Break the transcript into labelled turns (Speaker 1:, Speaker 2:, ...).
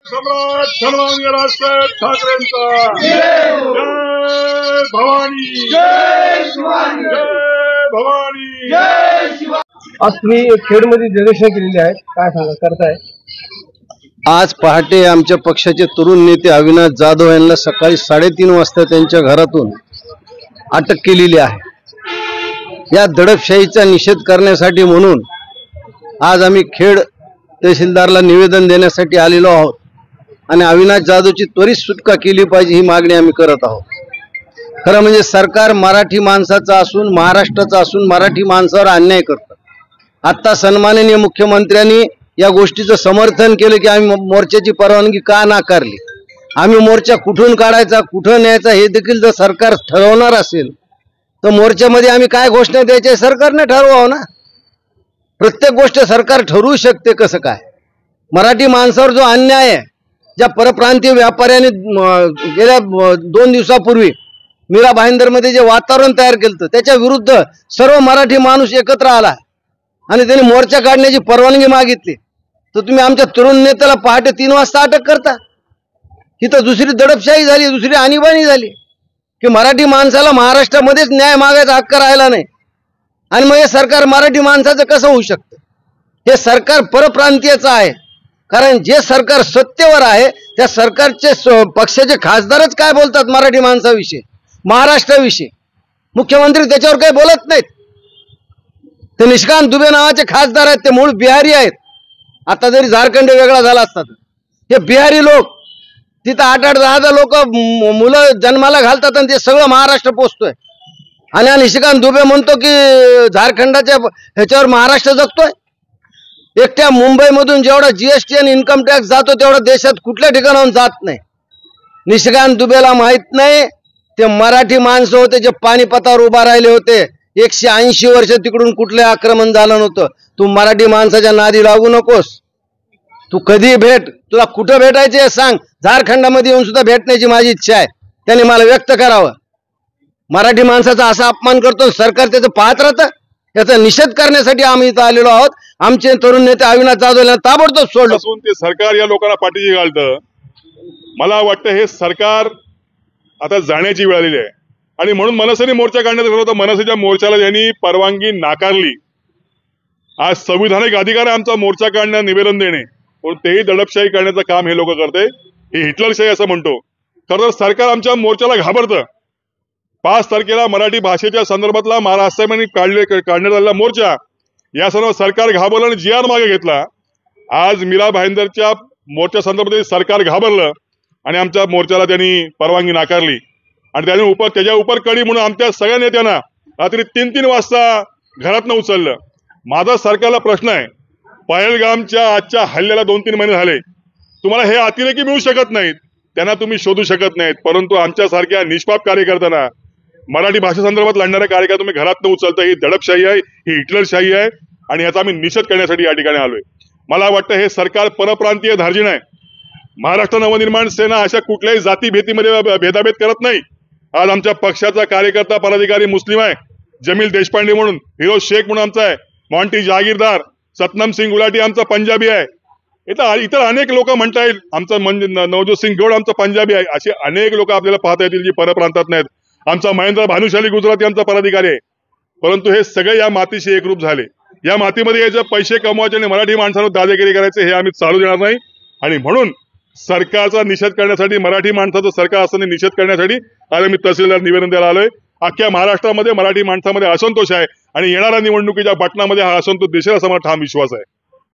Speaker 1: सम्राट सन्माननीय राजसाहेब ठाकरेंचा जय भवानी, जय शिवानी, जय भवानी, जय शिवानी।
Speaker 2: आज तुम्ही खेडमध्ये निदर्शनं केलेली आहेत, काय सांगा करताय?
Speaker 3: आज पहाटे आमच्या पक्षाचे तरुण नेते अविनाश जाधव यांना सकाळी 3:30 वाजता त्यांच्या घरातून अटक केलेली आहे। या दडपशाहीचा निषेध करण्यासाठी म्हणून आज आम्ही खेड तहसीलदारला निवेदन देण्यासाठी आलेलो आहोत आणि अविनाश जाधवची त्वरित सुटका केली पाहिजे ही मागणी आम्ही करत आहोत। खरं म्हणजे सरकार मराठी माणसाचं असून महाराष्ट्राचं असून मराठी माणसावर अन्याय करतं। आता सन्माननीय मुख्यमंत्र्यांनी या गोष्टीचं समर्थन केलं की आम्ही मोर्चाची परवानगी का नाकारली। आम्ही मोर्चा कुठून काढायचा कुठं न्यायचा हे देखील जर सरकार ठरवणार असेल तर मोर्चामध्ये आम्ही काय घोषणा द्यायची सरकारने ठरवावं ना। प्रत्येक गोष्ट सरकार ठरवू शकते कसं काय? मराठी माणसावर जो अन्याय आहे, ज्या परप्रांतीय व्यापाऱ्यांनी गेल्या 2 दिवसापूर्वी मीरा भाईंदरमध्ये जे वातावरण तयार केलं त्याच्या विरुद्ध सर्व मराठी माणूस एकत्र आला आणि त्यांनी मोर्चा काढण्याची परवानगी मागितली, तर तुम्ही आमच्या तरुण नेत्याला पहाटे 3 वाजता अटक करता। ही तर दुसरी दडपशाही झाली, दुसरी आणीबाणी झाली की मराठी माणसाला महाराष्ट्रामध्येच न्याय मागायचा हक्क राहिला नाही। आणि मग हे सरकार मराठी माणसाचं कसं होऊ शकतं? हे सरकार परप्रांतीयचं आहे, कारण जे सरकार सत्तेवर आहे त्या सरकारचे पक्षाचे खासदारच काय बोलतात मराठी माणसाविषयी, महाराष्ट्राविषयी। मुख्यमंत्री त्याच्यावर काही बोलत नाहीत। ते निष्कांत दुबे नावाचे खासदार आहेत, ते मूळ बिहारी आहेत। आता जरी झारखंड वेगळा झाला असता हे बिहारी लोक तिथं 8-8, 10 लोक मुलं जन्माला घालतात आणि ते सगळं महाराष्ट्र पोचतोय। आणि निष्कांत दुबे म्हणतो की झारखंडाच्या ह्याच्यावर महाराष्ट्र जगतोय। एकट्या मुंबईमधून जेवढा जीएसटी आणि इन्कम टॅक्स जातो तेवढा देशात कुठल्या ठिकाणाहून जात नाही। निष्कांत दुबेला माहित नाही ते मराठी माणसं होते जे पानिपतावर उभा राहिले होते। 180 वर्ष तिकडून कुठले आक्रमण झालं नव्हतं। तू मराठी माणसाच्या नादी लागू नकोस। तू कधी भेट, तुला कुठं भेटायचे सांग। झारखंडामध्ये येऊन सुद्धा भेटण्याची माझी इच्छा आहे, त्यांनी मला व्यक्त करावं। मराठी माणसाचा असा अपमान करतो सरकार त्याचं पाहत राहतं। याचा निषेध करण्यासाठी आम्ही इथं आलेलो आहोत। आमचे तरुण नेते अविनाश जाधव यांना ताबडतोब सोडलं
Speaker 1: असून ते सरकार या लोकांना पाठीशी घालतं। मला वाटतं हे सरकार आता जाण्याची वेळ आलेली आहे आणि म्हणून मनसेने मोर्चा काढण्याचं ठरवलं होतं। मनसेच्या मोर्चाला यांनी परवानगी नाकारली। आज संविधानिक अधिकार आहे आमचा मोर्चा काढणं, निवेदन देणे, पण तेही दडपशाही करण्याचं काम हे लोक करते। हे हिटलरशाही असं म्हणतो। खरं तर सरकार आमच्या मोर्चाला घाबरतं। 5 तारखेला मराठी भाषेच्या संदर्भातला महाराष्ट्राने काढण्यात आलेला मोर्चा या सर्व सरकार घाबरलं आणि GR मागे घेतला। आज मीरा भाईंदरच्या मोर्चा संदर्भात सरकार घाबरलं आणि आमच्या मोर्चाला त्यांनी परवानगी नाकारली आणि त्याने त्याच्या उपर कडी म्हणून आमच्या सगळ्या नेत्यांना रात्री 3-3 वाजता घरातनं उचललं। माझा सरकारला प्रश्न आहे, पहलगामच्या आजच्या हल्ल्याला 2-3 महिने झाले, तुम्हाला हे अतिरेकी मिळू शकत नाहीत, त्यांना तुम्ही शोधू शकत नाहीत, परंतु आमच्यासारख्या निष्पाप कार्यकर्त्यांना, मराठी भाषेसंदर्भात लढणाऱ्या कार्यकर्ता तुम्ही घरातनं उचलता। ही दडपशाही आहे, ही हिटलरशाही आहे आणि याचा आम्ही निषेध करण्यासाठी या ठिकाणी आलोय। मला वाटतं हे सरकार परप्रांतीय धार्जिण आहे। महाराष्ट्र नवनिर्माण सेना अशा कुठल्याही जातीभेदीमध्ये भेदाभेद करत नाही। आज आमच्या पक्षाचा कार्यकर्ता पदाधिकारी मुस्लिम आहे, जमील देशपांडे म्हणून, फिरोज शेख म्हणून आमचा आहे, मॉन्टी जहागीरदार, सतनाम सिंग गुलाटी आमचा पंजाबी आहे, इतर अनेक लोक म्हणता येईल, आमचा नवजोत सिंग गौड आमचा पंजाबी आहे। असे अनेक लोक आपल्याला पाहता येतील जी परप्रांतात नाहीत। आमचा महेंद्र भानुशाली गुजराती आमचा पदाधिकारी आहे, परंतु हे सगळे या मातीशी एकरूप झाले। या मातीमध्ये याचे पैसे कमवायचे आणि मराठी माणसांवर दादागिरी करायचे हे आम्ही चालू देणार नाही। आणि म्हणून सरकारचा निषेध करण्यासाठी, मराठी माणसाचं सरकार असताना निषेध करण्यासाठी आज आम्ही तहसीलदार निवेदन द्यायला आलोय। अख्ख्या महाराष्ट्रामध्ये मराठी माणसामध्ये असंतोष आहे आणि येणाऱ्या निवडणुकीच्या बटनामध्ये हा असंतोष दिसेल असा मला ठाम विश्वास आहे।